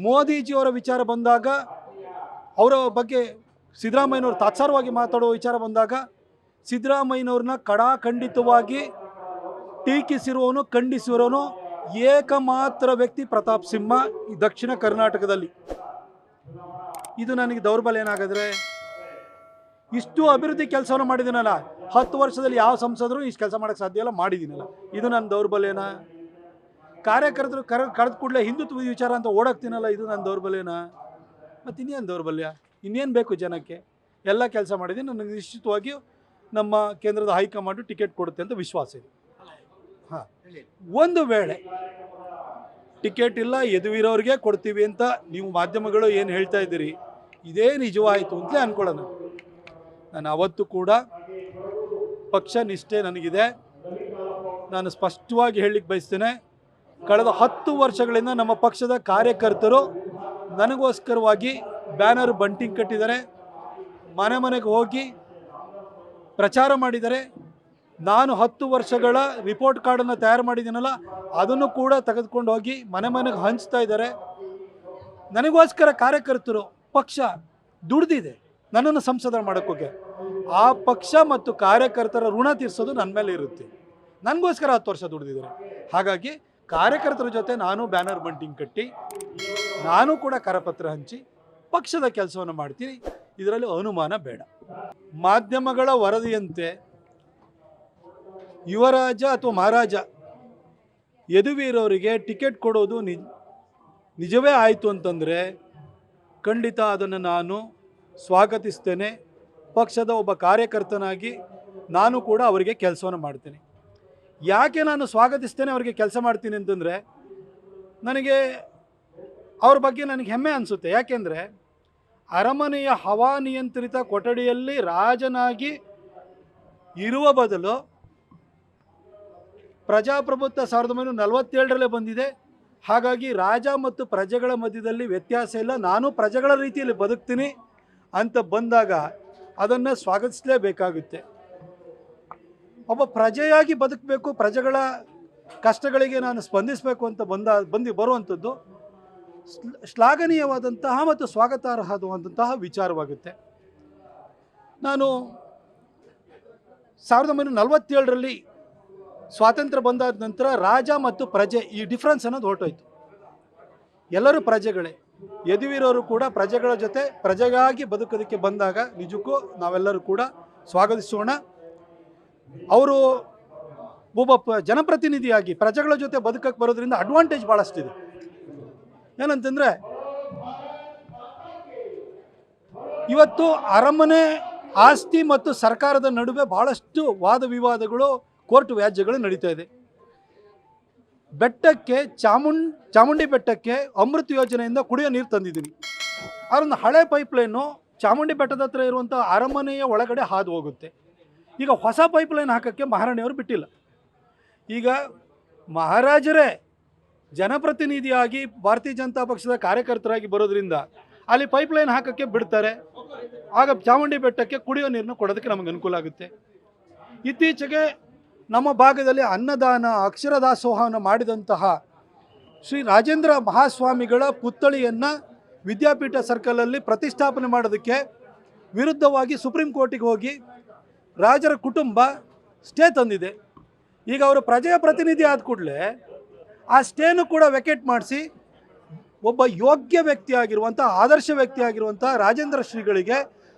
ಮೋದಿಜಿಯವರ ವಿಚಾರ ಬಂದಾಗ ಅವರ ಬಗ್ಗೆ ಸಿದ್ದರಾಮಯ್ಯನವರು ತಾತ್ಸಾರವಾಗಿ ಮಾತಾಡುವ ವಿಚಾರ ಬಂದಾಗ ಸಿದ್ದರಾಮಯ್ಯನವ್ರನ್ನ ಖಂಡಿತವಾಗಿ ಟೀಕಿಸಿರುವವನು ಖಂಡಿಸಿರುವವನು ಏಕಮಾತ್ರ ವ್ಯಕ್ತಿ ಪ್ರತಾಪ್ ಸಿಂಹ ಈ ದಕ್ಷಿಣ ಕರ್ನಾಟಕದಲ್ಲಿ. ಇದು ನನಗೆ ದೌರ್ಬಲ್ಯ ಏನಾಗಿದ್ರೆ, ಇಷ್ಟು ಅಭಿವೃದ್ಧಿ ಕೆಲಸವನ್ನು ಮಾಡಿದ್ದೀನಲ್ಲ, 10 ವರ್ಷದಲ್ಲಿ ಯಾವ ಸಂಸದರು ಇಷ್ಟು ಕೆಲಸ ಮಾಡೋಕ್ಕೆ ಸಾಧ್ಯ ಇಲ್ಲ, ಮಾಡಿದ್ದೀನಲ್ಲ, ಇದು ನನ್ನ ದೌರ್ಬಲ್ಯನ? ಕಾರ್ಯಕರ್ತರು ಕಳೆದ ಕೂಡಲೇ ಹಿಂದುತ್ವ ವಿಚಾರ ಅಂತ ಓಡಾಕ್ತೀನಲ್ಲ, ಇದು ನನ್ನ ದೌರ್ಬಲ್ಯನ? ಮತ್ತು ಇನ್ನೇನು ದೌರ್ಬಲ್ಯ? ಇನ್ನೇನು ಬೇಕು ಜನಕ್ಕೆ? ಎಲ್ಲ ಕೆಲಸ ಮಾಡಿದ್ದೀನಿ. ನನಗೆ ನಿಶ್ಚಿತವಾಗಿ ನಮ್ಮ ಕೇಂದ್ರದ ಹೈಕಮಾಂಡು ಟಿಕೆಟ್ ಕೊಡುತ್ತೆ ಅಂತ ವಿಶ್ವಾಸ ಇದೆ. ಹಾಂ, ಒಂದು ವೇಳೆ ಟಿಕೆಟ್ ಇಲ್ಲ, ಯದುವೀರವ್ರಿಗೆ ಕೊಡ್ತೀವಿ ಅಂತ ನೀವು ಮಾಧ್ಯಮಗಳು ಏನು ಹೇಳ್ತಾ ಇದ್ದೀರಿ, ಇದೇ ನಿಜವಾಯಿತು ಅಂತಲೇ ಅಂದ್ಕೊಳ್ಳೋಣ. ನಾನು ಅವತ್ತು ಕೂಡ ಪಕ್ಷ ನಿಷ್ಠೆ ನನಗಿದೆ. ನಾನು ಸ್ಪಷ್ಟವಾಗಿ ಹೇಳಲಿಕ್ಕೆ ಬಯಸ್ತೇನೆ, ಕಳೆದ 10 ವರ್ಷಗಳಿಂದ ನಮ್ಮ ಪಕ್ಷದ ಕಾರ್ಯಕರ್ತರು ನನಗೋಸ್ಕರವಾಗಿ ಬ್ಯಾನರ್ ಬಂಟಿಂಗ್ ಕಟ್ಟಿದ್ದಾರೆ, ಮನೆ ಮನೆಗೆ ಹೋಗಿ ಪ್ರಚಾರ ಮಾಡಿದ್ದಾರೆ. ನಾನು 10 ವರ್ಷಗಳ ರಿಪೋರ್ಟ್ ಕಾರ್ಡನ್ನು ತಯಾರು ಮಾಡಿದ್ದೀನಲ್ಲ, ಅದನ್ನು ಕೂಡ ತೆಗೆದುಕೊಂಡು ಹೋಗಿ ಮನೆ ಮನೆಗೆ ಹಂಚ್ತಾ ಇದ್ದಾರೆ. ನನಗೋಸ್ಕರ ಕಾರ್ಯಕರ್ತರು, ಪಕ್ಷ ದುಡ್ದಿದೆ ನನ್ನನ್ನು ಸಂಸದ ಮಾಡೋಕ್ಕೋಗೆ. ಆ ಪಕ್ಷ ಮತ್ತು ಕಾರ್ಯಕರ್ತರ ಋಣ ತೀರಿಸೋದು ನನ್ನ ಮೇಲೆ ಇರುತ್ತೆ. ನನಗೋಸ್ಕರ 10 ವರ್ಷ ದುಡ್ದಿದ್ದಾರೆ. ಹಾಗಾಗಿ ಕಾರ್ಯಕರ್ತರ ಜೊತೆ ನಾನು ಬ್ಯಾನರ್ ಬಂಟಿಂಗ್ ಕಟ್ಟಿ, ನಾನು ಕೂಡ ಕರಪತ್ರ ಹಂಚಿ ಪಕ್ಷದ ಕೆಲಸವನ್ನು ಮಾಡ್ತೀನಿ. ಇದರಲ್ಲಿ ಅನುಮಾನ ಬೇಡ. ಮಾಧ್ಯಮಗಳ ವರದಿಯಂತೆ ಯುವರಾಜ ಅಥವಾ ಮಹಾರಾಜ ಯದುವೀರವರಿಗೆ ಟಿಕೆಟ್ ಕೊಡೋದು ನಿಜವೇ ಆಯಿತು ಅಂತಂದರೆ ಖಂಡಿತ ಅದನ್ನು ನಾನು ಸ್ವಾಗತಿಸ್ತೇನೆ. ಪಕ್ಷದ ಒಬ್ಬ ಕಾರ್ಯಕರ್ತನಾಗಿ ನಾನು ಕೂಡ ಅವರಿಗೆ ಕೆಲಸವನ್ನು ಮಾಡ್ತೇನೆ. ಯಾಕೆ ನಾನು ಸ್ವಾಗತಿಸ್ತೇನೆ, ಅವರಿಗೆ ಕೆಲಸ ಮಾಡ್ತೀನಿ ಅಂತಂದರೆ, ನನಗೆ ಅವ್ರ ಬಗ್ಗೆ ನನಗೆ ಹೆಮ್ಮೆ ಅನಿಸುತ್ತೆ. ಯಾಕೆಂದರೆ ಅರಮನೆಯ ಹವಾನಿಯಂತ್ರಿತ ಕೊಠಡಿಯಲ್ಲಿ ರಾಜನಾಗಿ ಇರುವ ಬದಲು ಪ್ರಜಾಪ್ರಭುತ್ವ 1947ರಲ್ಲೇ ಬಂದಿದೆ. ಹಾಗಾಗಿ ರಾಜ ಮತ್ತು ಪ್ರಜೆಗಳ ಮಧ್ಯದಲ್ಲಿ ವ್ಯತ್ಯಾಸ ಇಲ್ಲ, ನಾನು ಪ್ರಜೆಗಳ ರೀತಿಯಲ್ಲಿ ಬದುಕ್ತೀನಿ ಅಂತ ಬಂದಾಗ ಅದನ್ನು ಸ್ವಾಗತಿಸಲೇಬೇಕಾಗುತ್ತೆ. ಒಬ್ಬ ಪ್ರಜೆಯಾಗಿ ಬದುಕಬೇಕು, ಪ್ರಜೆಗಳ ಕಷ್ಟಗಳಿಗೆ ನಾನು ಸ್ಪಂದಿಸಬೇಕು ಅಂತ ಬರುವಂಥದ್ದು ಶ್ಲಾಘನೀಯವಾದಂತಹ ಮತ್ತು ಸ್ವಾಗತಾರ್ಹವಾದಂತಹ ವಿಚಾರವಾಗುತ್ತೆ. ನಾನು 1947ರಲ್ಲಿ ಸ್ವಾತಂತ್ರ್ಯ ಬಂದಾದ ನಂತರ ರಾಜ ಮತ್ತು ಪ್ರಜೆ ಈ ಡಿಫ್ರೆನ್ಸ್ ಅನ್ನೋದು ಹೊರಟೋಯ್ತು. ಎಲ್ಲರೂ ಪ್ರಜೆಗಳೇ. ಯದುವೀರವರು ಕೂಡ ಪ್ರಜೆಗಳ ಜೊತೆ ಪ್ರಜೆಗಾಗಿ ಬದುಕೋದಕ್ಕೆ ಬಂದಾಗ ನಿಜಕ್ಕೂ ನಾವೆಲ್ಲರೂ ಕೂಡ ಸ್ವಾಗತಿಸೋಣ. ಅವರು ಒಬ್ಬ ಜನಪ್ರತಿನಿಧಿಯಾಗಿ ಪ್ರಜೆಗಳ ಜೊತೆ ಬದುಕಕ್ಕೆ ಬರೋದ್ರಿಂದ ಅಡ್ವಾಂಟೇಜ್ ಭಾಳಷ್ಟಿದೆ. ಏನಂತಂದರೆ, ಇವತ್ತು ಅರಮನೆ ಆಸ್ತಿ ಮತ್ತು ಸರ್ಕಾರದ ನಡುವೆ ಭಾಳಷ್ಟು ವಾದ ವಿವಾದಗಳು, ಕೋರ್ಟ್ ವ್ಯಾಜ್ಯಗಳು ನಡೀತಾ ಇದೆ. ಬೆಟ್ಟಕ್ಕೆ ಚಾಮುಂಡಿ ಬೆಟ್ಟಕ್ಕೆ ಅಮೃತ ಯೋಜನೆಯಿಂದ ಕುಡಿಯೋ ನೀರು ತಂದಿದ್ದೀನಿ. ಅದೊಂದು ಹಳೆ ಪೈಪ್ಲೈನು ಚಾಮುಂಡಿ ಬೆಟ್ಟದ ಹತ್ರ ಇರುವಂಥ ಅರಮನೆಯ ಒಳಗಡೆ ಹಾದು ಹೋಗುತ್ತೆ. ಈಗ ಹೊಸ ಪೈಪ್ಲೈನ್ ಹಾಕೋಕ್ಕೆ ಮಹಾರಾಣಿಯವರು ಬಿಟ್ಟಿಲ್ಲ. ಈಗ ಮಹಾರಾಜರೇ ಜನಪ್ರತಿನಿಧಿಯಾಗಿ ಭಾರತೀಯ ಜನತಾ ಪಕ್ಷದ ಕಾರ್ಯಕರ್ತರಾಗಿ ಬರೋದ್ರಿಂದ ಅಲ್ಲಿ ಪೈಪ್ಲೈನ್ ಹಾಕೋಕ್ಕೆ ಬಿಡ್ತಾರೆ. ಆಗ ಚಾಮುಂಡಿ ಬೆಟ್ಟಕ್ಕೆ ಕುಡಿಯೋ ನೀರನ್ನು ಕೊಡೋದಕ್ಕೆ ನಮಗೆ ಅನುಕೂಲ ಆಗುತ್ತೆ. ಇತ್ತೀಚೆಗೆ ನಮ್ಮ ಭಾಗದಲ್ಲಿ ಅನ್ನದಾನ, ಅಕ್ಷರ ದಾಸೋಹವನ್ನು ಮಾಡಿದಂತಹ ಶ್ರೀ ರಾಜೇಂದ್ರ ಮಹಾಸ್ವಾಮಿಗಳ ಪುತ್ಥಳಿಯನ್ನು ವಿದ್ಯಾಪೀಠ ಸರ್ಕಲಲ್ಲಿ ಪ್ರತಿಷ್ಠಾಪನೆ ಮಾಡೋದಕ್ಕೆ ವಿರುದ್ಧವಾಗಿ ಸುಪ್ರೀಂ ಕೋರ್ಟಿಗೆ ಹೋಗಿ ರಾಜರ ಕುಟುಂಬ ಸ್ಟೇ ತಂದಿದೆ. ಈಗ ಅವರು ಪ್ರಜೆಯ ಪ್ರತಿನಿಧಿ ಆದ ಕೂಡಲೇ ಆ ಸ್ಟೇನು ಕೂಡ ವೆಕೇಟ್ ಮಾಡಿಸಿ ಒಬ್ಬ ಯೋಗ್ಯ ವ್ಯಕ್ತಿಯಾಗಿರುವಂಥ, ಆದರ್ಶ ವ್ಯಕ್ತಿಯಾಗಿರುವಂಥ ರಾಜೇಂದ್ರ ಶ್ರೀಗಳಿಗೆ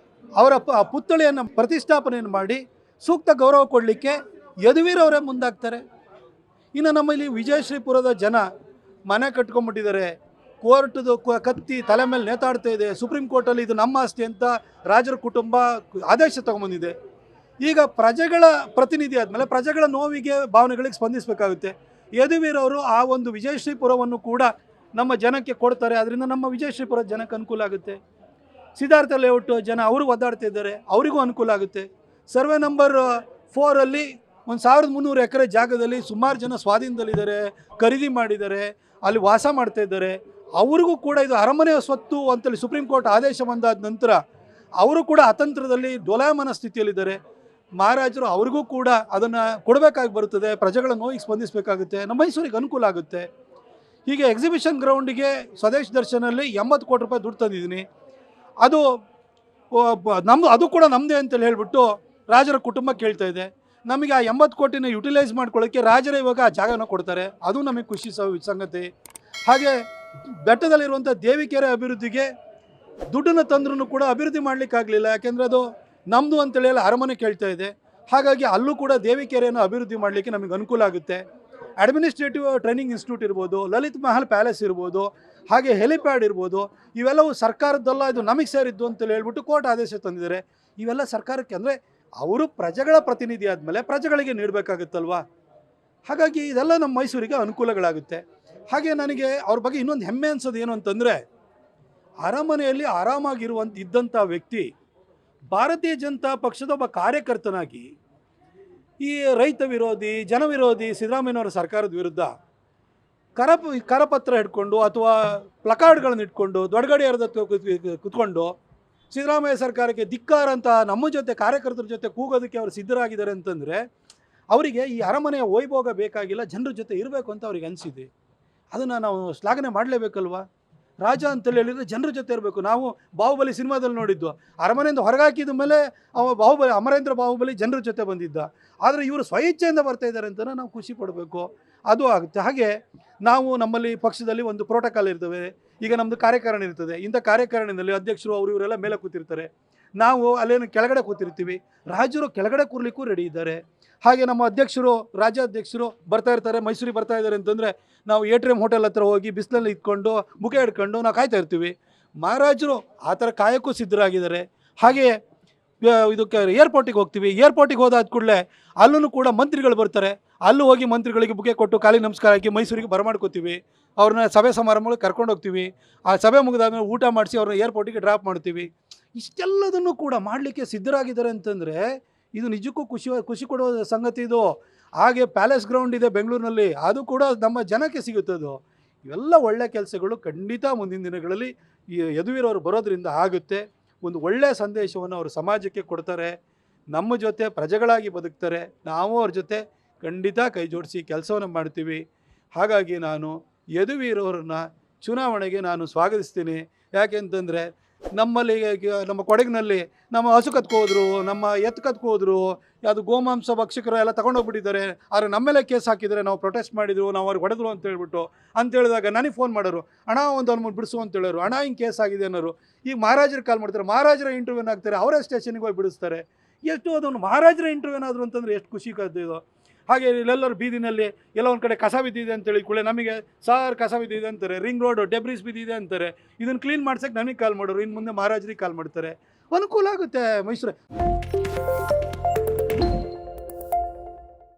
ಅವರ ಪುತ್ಥಳಿಯನ್ನು ಪ್ರತಿಷ್ಠಾಪನೆಯನ್ನು ಮಾಡಿ ಸೂಕ್ತ ಗೌರವ ಕೊಡಲಿಕ್ಕೆ ಯದುವೀರವರೇ ಮುಂದಾಗ್ತಾರೆ. ಇನ್ನು ನಮ್ಮಲ್ಲಿ ವಿಜಯಶ್ರೀಪುರದ ಜನ ಮನೆ ಕಟ್ಕೊಂಡ್ಬಿಟ್ಟಿದ್ದಾರೆ. ಕೋರ್ಟ್ದು ಕತ್ತಿ ತಲೆ ಮೇಲೆ ನೇತಾಡ್ತಾ ಇದೆ. ಸುಪ್ರೀಂ ಕೋರ್ಟಲ್ಲಿ ಇದು ನಮ್ಮ ಆಸ್ತಿ ಅಂತ ರಾಜರ ಕುಟುಂಬ ಆದೇಶ ತಗೊಂಬಂದಿದೆ. ಈಗ ಪ್ರಜೆಗಳ ಪ್ರತಿನಿಧಿ ಆದಮೇಲೆ ಪ್ರಜೆಗಳ ನೋವಿಗೆ, ಭಾವನೆಗಳಿಗೆ ಸ್ಪಂದಿಸಬೇಕಾಗುತ್ತೆ. ಯದುವೀರವರು ಆ ಒಂದು ವಿಜಯಶ್ರೀಪುರವನ್ನು ಕೂಡ ನಮ್ಮ ಜನಕ್ಕೆ ಕೊಡ್ತಾರೆ. ಅದರಿಂದ ನಮ್ಮ ವಿಜಯಶ್ರೀಪುರದ ಜನಕ್ಕೆ ಅನುಕೂಲ ಆಗುತ್ತೆ. ಸಿದ್ಧಾರ್ಥ ಲೇಔಟ್ ಜನ ಅವರು ಒದ್ದಾಡ್ತಾ ಇದ್ದಾರೆ, ಅವರಿಗೂ ಅನುಕೂಲ ಆಗುತ್ತೆ. ಸರ್ವೆ ನಂಬರ್ 4ಅಲ್ಲಿ 1300 ಎಕರೆ ಜಾಗದಲ್ಲಿ ಸುಮಾರು ಜನ ಸ್ವಾಧೀನದಲ್ಲಿದ್ದಾರೆ, ಖರೀದಿ ಮಾಡಿದ್ದಾರೆ, ಅಲ್ಲಿ ವಾಸ ಮಾಡ್ತಾ ಇದ್ದಾರೆ. ಅವ್ರಿಗೂ ಕೂಡ ಇದು ಅರಮನೆಯ ಸ್ವತ್ತು ಅಂತೇಳಿ ಸುಪ್ರೀಂ ಕೋರ್ಟ್ ಆದೇಶ ಬಂದಾದ ನಂತರ ಅವರು ಕೂಡ ಅತಂತ್ರದಲ್ಲಿ ಡೋಲಾಯಮಾನ ಸ್ಥಿತಿಯಲ್ಲಿದ್ದಾರೆ. ಮಹಾರಾಜರು ಅವ್ರಿಗೂ ಕೂಡ ಅದನ್ನು ಕೊಡಬೇಕಾಗಿ ಬರುತ್ತದೆ. ಪ್ರಜೆಗಳ ನೋವಿಗೆ ಸ್ಪಂದಿಸಬೇಕಾಗುತ್ತೆ. ನಮ್ಮ ಮೈಸೂರಿಗೆ ಅನುಕೂಲ ಆಗುತ್ತೆ. ಹೀಗೆ ಎಕ್ಸಿಬಿಷನ್ ಗ್ರೌಂಡಿಗೆ ಸ್ವದೇಶ್ ದರ್ಶನಲ್ಲಿ 80 ಕೋಟಿ ರೂಪಾಯಿ ದುಡ್ಡು ತಂದಿದ್ದೀನಿ. ಅದು ಅದು ಕೂಡ ನಮ್ಮದೇ ಅಂತೇಳಿ ಹೇಳ್ಬಿಟ್ಟು ರಾಜರ ಕುಟುಂಬ ಕೇಳ್ತಾ ಇದೆ. ನಮಗೆ ಆ 80 ಕೋಟಿನ ಯುಟಿಲೈಸ್ ಮಾಡ್ಕೊಳ್ಳೋಕ್ಕೆ ರಾಜರೇ ಇವಾಗ ಆ ಜಾಗನ ಕೊಡ್ತಾರೆ. ಅದು ನಮಗೆ ಖುಷಿ ಸಂಗತಿ. ಹಾಗೆ ಬೆಟ್ಟದಲ್ಲಿರುವಂಥ ದೇವಿಕೆರೆ ಅಭಿವೃದ್ಧಿಗೆ ದುಡ್ಡನ್ನು ತಂದ್ರೂ ಕೂಡ ಅಭಿವೃದ್ಧಿ ಮಾಡಲಿಕ್ಕಾಗಲಿಲ್ಲ. ಯಾಕೆಂದರೆ ಅದು ನಮ್ಮದು ಅಂತೇಳಿ ಅರಮನೆ ಕೇಳ್ತಾ ಇದೆ. ಹಾಗಾಗಿ ಅಲ್ಲೂ ಕೂಡ ದೇವಿಕೆರೆಯನ್ನು ಅಭಿವೃದ್ಧಿ ಮಾಡಲಿಕ್ಕೆ ನಮಗೆ ಅನುಕೂಲ ಆಗುತ್ತೆ. ಅಡ್ಮಿನಿಸ್ಟ್ರೇಟಿವ್ ಟ್ರೈನಿಂಗ್ ಇನ್ಸ್ಟಿಟ್ಯೂಟ್ ಇರ್ಬೋದು, ಲಲಿತ್ ಮಹಲ್ ಪ್ಯಾಲೇಸ್ ಇರ್ಬೋದು, ಹಾಗೆ ಹೆಲಿಪ್ಯಾಡ್ ಇರ್ಬೋದು, ಇವೆಲ್ಲವೂ ಸರ್ಕಾರದ್ದಲ್ಲ, ಇದು ನಮಗೆ ಸೇರಿದ್ದು ಅಂತೇಳಿ ಹೇಳ್ಬಿಟ್ಟು ಕೋರ್ಟ್ ಆದೇಶ ತಂದಿದ್ದಾರೆ. ಇವೆಲ್ಲ ಸರ್ಕಾರಕ್ಕೆ, ಅಂದರೆ ಅವರು ಪ್ರಜೆಗಳ ಪ್ರತಿನಿಧಿ ಆದಮೇಲೆ ಪ್ರಜೆಗಳಿಗೆ ನೀಡಬೇಕಾಗುತ್ತಲ್ವಾ. ಹಾಗಾಗಿ ಇದೆಲ್ಲ ನಮ್ಮ ಮೈಸೂರಿಗೆ ಅನುಕೂಲಗಳಾಗುತ್ತೆ. ಹಾಗೆ ನನಗೆ ಅವ್ರ ಬಗ್ಗೆ ಇನ್ನೊಂದು ಹೆಮ್ಮೆ ಅನ್ಸೋದು ಏನು ಅಂತಂದರೆ, ಅರಮನೆಯಲ್ಲಿ ಇದ್ದಂಥ ವ್ಯಕ್ತಿ ಭಾರತೀಯ ಜನತಾ ಪಕ್ಷದ ಒಬ್ಬ ಕಾರ್ಯಕರ್ತನಾಗಿ ಈ ರೈತ ವಿರೋಧಿ, ಜನವಿರೋಧಿ ಸಿದ್ದರಾಮಯ್ಯನವರ ಸರ್ಕಾರದ ವಿರುದ್ಧ ಕರಪತ್ರ ಹಿಡ್ಕೊಂಡು ಅಥವಾ ಪ್ಲಕಾರ್ಡ್ಗಳನ್ನು ಇಟ್ಕೊಂಡು ದೊಡ್ಡಗಡೆ ಕುತ್ಕೊಂಡು ಸಿದ್ದರಾಮಯ್ಯ ಸರ್ಕಾರಕ್ಕೆ ಧಿಕ್ಕಾರ ಅಂತ ನಮ್ಮ ಜೊತೆ ಕಾರ್ಯಕರ್ತರ ಜೊತೆ ಕೂಗೋದಕ್ಕೆ ಅವರು ಸಿದ್ಧರಾಗಿದ್ದಾರೆ ಅಂತಂದರೆ, ಅವರಿಗೆ ಈ ಅರಮನೆಯ ವೈಭೋಗ ಬೇಕಾಗಿಲ್ಲ, ಜನರ ಜೊತೆ ಇರಬೇಕು ಅಂತ ಅವ್ರಿಗೆ ಅನಿಸಿದೆ. ಅದನ್ನು ನಾವು ಶ್ಲಾಘನೆ ಮಾಡಲೇಬೇಕಲ್ವ. ರಾಜ ಅಂತೇಳಿ ಹೇಳಿದರೆ ಜನರ ಜೊತೆ ಇರಬೇಕು. ನಾವು ಬಾಹುಬಲಿ ಸಿನಿಮಾದಲ್ಲಿ ನೋಡಿದ್ದು, ಅರಮನೆಯಿಂದ ಹೊರಗಾಕಿದ ಮೇಲೆ ಅಮರೇಂದ್ರ ಬಾಹುಬಲಿ ಜನರ ಜೊತೆ ಬಂದಿದ್ದ. ಆದರೆ ಇವರು ಸ್ವಇಚ್ಛೆಯಿಂದ ಬರ್ತಾ ಇದ್ದಾರೆ ಅಂತ ನಾವು ಖುಷಿ ಪಡಬೇಕು. ಅದು ಆಗುತ್ತೆ. ಹಾಗೆ ನಾವು ನಮ್ಮಲ್ಲಿ ಪಕ್ಷದಲ್ಲಿ ಒಂದು ಪ್ರೋಟೋಕಾಲ್ ಇರ್ತವೆ. ಈಗ ನಮ್ಮದು ಕಾರ್ಯಕಾರಿಣಿ ಇರ್ತದೆ. ಇಂಥ ಕಾರ್ಯಕಾರಿಣಿಯಲ್ಲಿ ಅಧ್ಯಕ್ಷರು ಅವರು ಇವರೆಲ್ಲ ಮೇಲೆ ಕೂತಿರ್ತಾರೆ, ನಾವು ಅಲ್ಲೇನು ಕೆಳಗಡೆ ಕೂತಿರ್ತೀವಿ. ರಾಜರು ಕೆಳಗಡೆ ಕೂರ್ಲಿಕ್ಕೂ ರೆಡಿ ಇದ್ದಾರೆ. ಹಾಗೆ ನಮ್ಮ ಅಧ್ಯಕ್ಷರು, ರಾಜ್ಯಾಧ್ಯಕ್ಷರು ಬರ್ತಾ ಇರ್ತಾರೆ, ಮೈಸೂರಿಗೆ ಬರ್ತಾ ಇದ್ದಾರೆ ಅಂತಂದರೆ ನಾವು ಏಟ್ರಿಯಂ ಹೋಟೆಲ್ ಹತ್ರ ಹೋಗಿ ಬಿಸಿಲಲ್ಲಿ ಇಟ್ಕೊಂಡು ಮುಖ ಹಿಡ್ಕೊಂಡು ನಾವು ಕಾಯ್ತಾ ಇರ್ತೀವಿ. ಮಹಾರಾಜರು ಆ ಥರ ಕಾಯೋಕ್ಕೂ ಸಿದ್ಧರಾಗಿದ್ದಾರೆ. ಹಾಗೆ ಇದಕ್ಕೆ ಏರ್ಪೋರ್ಟಿಗೆ ಹೋಗ್ತೀವಿ. ಏರ್ಪೋರ್ಟಿಗೆ ಹೋದಾದ ಕೂಡಲೇ ಅಲ್ಲೂ ಕೂಡ ಮಂತ್ರಿಗಳು ಬರ್ತಾರೆ. ಅಲ್ಲೂ ಹೋಗಿ ಮಂತ್ರಿಗಳಿಗೆ ಬುಕೆ ಕೊಟ್ಟು ಕಾಲಿ ನಮಸ್ಕಾರ ಹಾಕಿ ಮೈಸೂರಿಗೆ ಬರಮಾಡ್ಕೋತೀವಿ. ಅವ್ರನ್ನ ಸಭೆ ಸಮಾರಂಭಗಳಿಗೆ ಕರ್ಕೊಂಡು ಹೋಗ್ತೀವಿ. ಆ ಸಭೆ ಮುಗಿದಾದ್ಮೇಲೆ ಊಟ ಮಾಡಿಸಿ ಅವ್ರನ್ನ ಏರ್ಪೋರ್ಟಿಗೆ ಡ್ರಾಪ್ ಮಾಡ್ತೀವಿ. ಇಷ್ಟೆಲ್ಲದನ್ನು ಕೂಡ ಮಾಡಲಿಕ್ಕೆ ಸಿದ್ಧರಾಗಿದ್ದಾರೆ ಅಂತಂದರೆ ಇದು ನಿಜಕ್ಕೂ ಖುಷಿ ಕೊಡುವ ಸಂಗತಿ ಇದು. ಹಾಗೆ ಪ್ಯಾಲೇಸ್ ಗ್ರೌಂಡ್ ಇದೆ ಬೆಂಗಳೂರಿನಲ್ಲಿ, ಅದು ಕೂಡ ನಮ್ಮ ಜನಕ್ಕೆ ಸಿಗುತ್ತದು. ಇವೆಲ್ಲ ಒಳ್ಳೆ ಕೆಲಸಗಳು ಖಂಡಿತ ಮುಂದಿನ ದಿನಗಳಲ್ಲಿ ಈ ಯದುವೀರವರು ಬರೋದರಿಂದ ಆಗುತ್ತೆ. ಒಂದು ಒಳ್ಳೆಯ ಸಂದೇಶವನ್ನು ಅವರು ಸಮಾಜಕ್ಕೆ ಕೊಡ್ತಾರೆ. ನಮ್ಮ ಜೊತೆ ಪ್ರಜೆಗಳಾಗಿ ಬದುಕ್ತಾರೆ. ನಾವು ಅವ್ರ ಜೊತೆ ಖಂಡಿತ ಕೈ ಜೋಡಿಸಿ ಕೆಲಸವನ್ನು ಮಾಡ್ತೀವಿ. ಹಾಗಾಗಿ ನಾನು ಯದುವೀರವ್ರನ್ನ ಚುನಾವಣೆಗೆ ನಾನು ಸ್ವಾಗತಿಸ್ತೀನಿ. ಯಾಕೆ ಅಂತಂದರೆ ನಮ್ಮಲ್ಲಿ ನಮ್ಮ ಕೊಡಗಿನಲ್ಲಿ ನಮ್ಮ ಹಸು ಕತ್ಕೋದ್ರು, ನಮ್ಮ ಎತ್ತು ಕತ್ಕೋದ್ರು, ಯಾವುದು ಗೋಮಾಂಸ ಭಕ್ಷಕರು ಎಲ್ಲ ತಗೊಂಡೋಗ್ಬಿಟ್ಟಿದ್ದಾರೆ. ಆದರೆ ನಮ್ಮೆಲ್ಲ ಕೇಸ್ ಹಾಕಿದರೆ ನಾವು ಪ್ರೊಟೆಸ್ಟ್ ಮಾಡಿದ್ರು, ನಾವು ಅವ್ರಿಗೆ ಹೊಡೆದ್ರು ಅಂತ ಹೇಳಿದಾಗ ನನಗೆ ಫೋನ್ ಮಾಡೋರು, ಅಣ್ಣ ಒಂದು ಅವ್ನು ಬಿಡಿಸು ಅಂತ ಹೇಳೋರು, ಅಣ್ಣ ಹಿಂಗೆ ಕೇಸ್ ಆಗಿದೆ ಅನ್ನೋರು. ಈಗ ಮಹಾರಾಜರು ಕಾಲ್ ಮಾಡ್ತಾರೆ, ಮಹಾರಾಜರ ಇಂಟರ್ವ್ಯೂನ್ ಆಗ್ತಾರೆ, ಅವರೇ ಸ್ಟೇಷನ್ಗೆ ಹೋಗಿ ಬಿಡಿಸ್ತಾರೆ. ಎಷ್ಟು ಅದನ್ನು ಮಹಾರಾಜರ ಇಂಟರ್ವ್ಯೂನ್ ಆದರು ಅಂತಂದರೆ ಎಷ್ಟು ಖುಷಿ ಕದ್ದು. ಹಾಗೆ ಇಲ್ಲೆಲ್ಲರೂ ಬೀದಿನಲ್ಲಿ ಎಲ್ಲ ಒಂದು ಕಡೆ ಕಸ ಬಿದ್ದಿದೆ ಅಂತೇಳಿ ಕೂಡ ನಮಗೆ ಸಾರ್ ಕಸ ಬಿದ್ದಿದೆ ಅಂತಾರೆ, ರಿಂಗ್ ರೋಡು ಡೆಬ್ರಿಸ್ ಬಿದ್ದಿದೆ ಅಂತಾರೆ. ಇದನ್ನು ಕ್ಲೀನ್ ಮಾಡ್ಸೋಕ್ಕೆ ನನಗೆ ಕಾಲ್ ಮಾಡೋರು, ಇನ್ನು ಮುಂದೆ ಮಹಾರಾಜರಿಗೆ ಕಾಲ್ ಮಾಡ್ತಾರೆ. ಅನುಕೂಲ ಆಗುತ್ತೆ ಮೈಸೂರು.